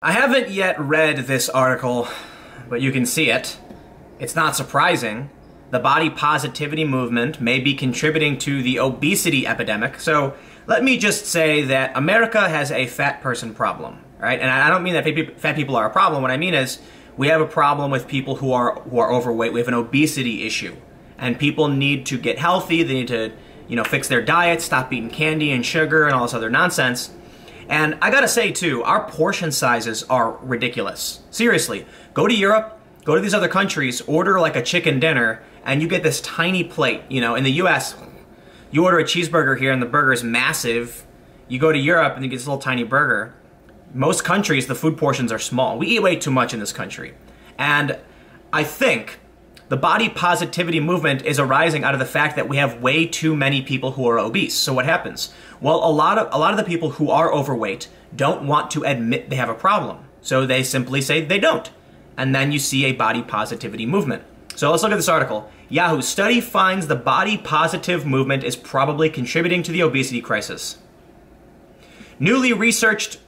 I haven't yet read this article, but you can see it. It's not surprising. The body positivity movement may be contributing to the obesity epidemic. So let me just say that America has a fat person problem, right? And I don't mean that fat people are a problem. What I mean is we have a problem with people who are overweight. We have an obesity issue, and people need to get healthy. They need to, fix their diet, stop eating candy and sugar and all this other nonsense. And I gotta say too, our portion sizes are ridiculous. Seriously, go to Europe, go to these other countries, order like a chicken dinner, and you get this tiny plate. In the US, you order a cheeseburger here and the burger is massive. You go to Europe and you get this little tiny burger. Most countries, the food portions are small. We eat way too much in this country. And I think the body positivity movement is arising out of the fact that we have way too many people who are obese. So what happens? Well, a lot of the people who are overweight don't want to admit they have a problem. So they simply say they don't. And then you see a body positivity movement. So let's look at this article. Yahoo study finds the body positive movement is probably contributing to the obesity crisis. Newly released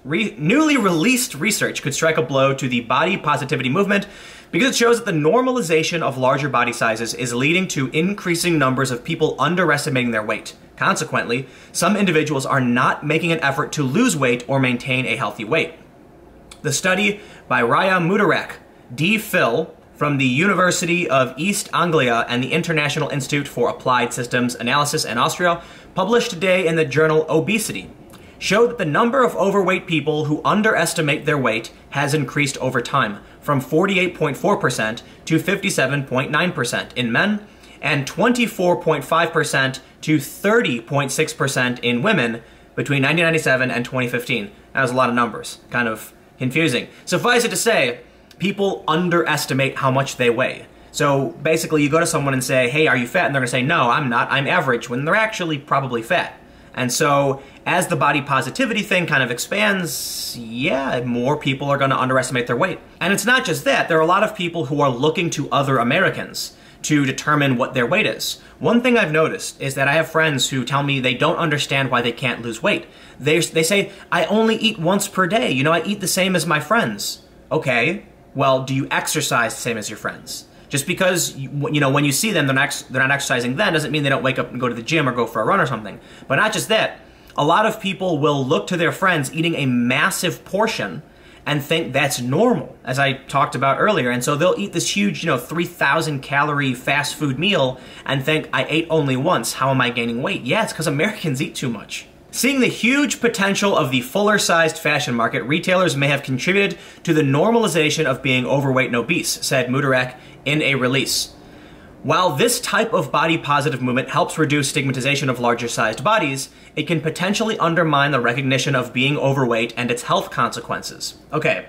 research could strike a blow to the body positivity movement because it shows that the normalization of larger body sizes is leading to increasing numbers of people underestimating their weight. Consequently, some individuals are not making an effort to lose weight or maintain a healthy weight. The study by Raya Mudarak, D. Phil, from the University of East Anglia and the International Institute for Applied Systems Analysis in Austria, published today in the journal Obesity, showed that the number of overweight people who underestimate their weight has increased over time, from 48.4% to 57.9% in men, and 24.5% to 30.6% in women between 1997 and 2015. That was a lot of numbers, kind of confusing. Suffice it to say, people underestimate how much they weigh. So basically you go to someone and say, hey, are you fat? And they're gonna say, no, I'm not, I'm average, when they're actually probably fat. And so as the body positivity thing kind of expands, yeah, more people are gonna underestimate their weight. And it's not just that, there are a lot of people who are looking to other Americans to determine what their weight is. One thing I've noticed is that I have friends who tell me they don't understand why they can't lose weight. They say, I only eat once per day, I eat the same as my friends. Okay, well, do you exercise the same as your friends? Just because, when you see them, they're not exercising then doesn't mean they don't wake up and go to the gym or go for a run or something. But not just that, a lot of people will look to their friends eating a massive portion and think that's normal, as I talked about earlier. And so they'll eat this huge, 3,000 calorie fast food meal and think, I ate only once, how am I gaining weight? Yeah, it's because Americans eat too much. Seeing the huge potential of the fuller-sized fashion market, retailers may have contributed to the normalization of being overweight and obese, said Mudarak in a release. While this type of body-positive movement helps reduce stigmatization of larger-sized bodies, it can potentially undermine the recognition of being overweight and its health consequences. Okay,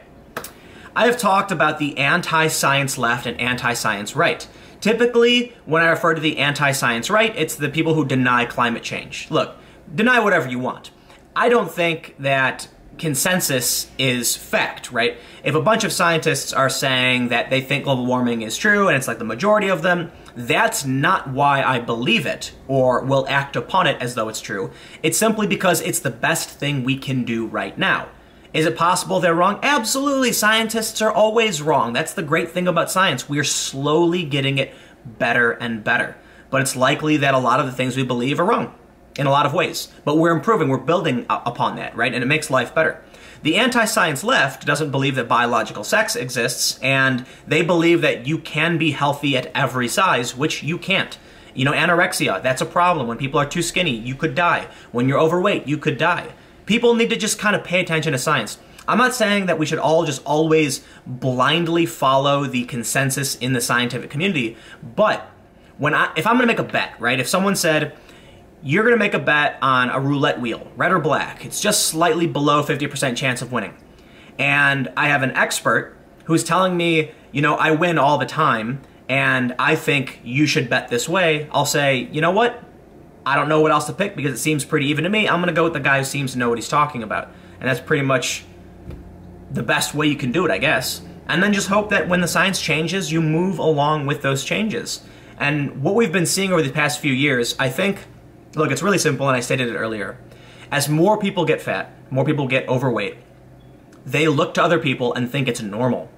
I have talked about the anti-science left and anti-science right. Typically, when I refer to the anti-science right, it's the people who deny climate change. Look, deny whatever you want. I don't think that consensus is fact, right? If a bunch of scientists are saying that they think global warming is true, and it's like the majority of them, that's not why I believe it, or will act upon it as though it's true. It's simply because it's the best thing we can do right now. Is it possible they're wrong? Absolutely, scientists are always wrong. That's the great thing about science. We are slowly getting it better and better. But it's likely that a lot of the things we believe are wrong in a lot of ways. But we're improving, we're building upon that, right? And it makes life better. The anti-science left doesn't believe that biological sex exists, and they believe that you can be healthy at every size, which you can't. Anorexia, that's a problem. When people are too skinny, you could die. When you're overweight, you could die. People need to just kind of pay attention to science. I'm not saying that we should all just always blindly follow the consensus in the scientific community, but if I'm gonna make a bet, right? If someone said, you're gonna make a bet on a roulette wheel, red or black. It's just slightly below 50% chance of winning. And I have an expert who's telling me, I win all the time, and I think you should bet this way. I'll say, you know what? I don't know what else to pick because it seems pretty even to me. I'm gonna go with the guy who seems to know what he's talking about. And that's pretty much the best way you can do it, I guess. And then just hope that when the science changes, you move along with those changes. And what we've been seeing over the past few years, I think, look, it's really simple, and I stated it earlier. As more people get fat, more people get overweight, they look to other people and think it's normal.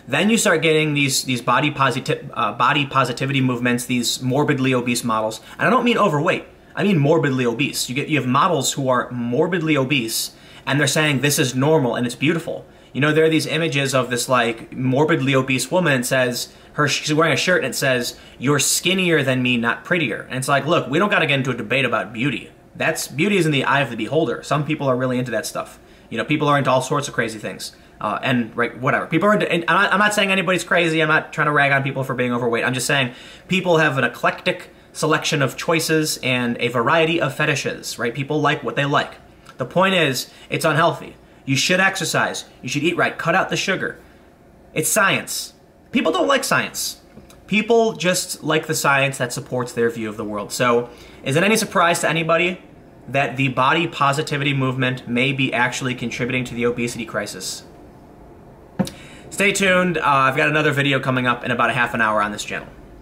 Then you start getting these body positivity movements, these morbidly obese models. And I don't mean overweight. I mean morbidly obese. You have models who are morbidly obese, and they're saying this is normal and it's beautiful. You know, there are these images of this like morbidly obese woman. It says she's wearing a shirt and it says, "You're skinnier than me, not prettier." And it's like, look, we don't got to get into a debate about beauty. Beauty is in the eye of the beholder. Some people are really into that stuff. You know, people are into all sorts of crazy things. And right, whatever. People are into, and I'm not saying anybody's crazy. I'm not trying to rag on people for being overweight. I'm just saying people have an eclectic selection of choices and a variety of fetishes, right? People like what they like. The point is, it's unhealthy. You should exercise. You should eat right. Cut out the sugar. It's science. People don't like science. People just like the science that supports their view of the world. So, is it any surprise to anybody that the body positivity movement may be actually contributing to the obesity crisis? Stay tuned. I've got another video coming up in about a half an hour on this channel.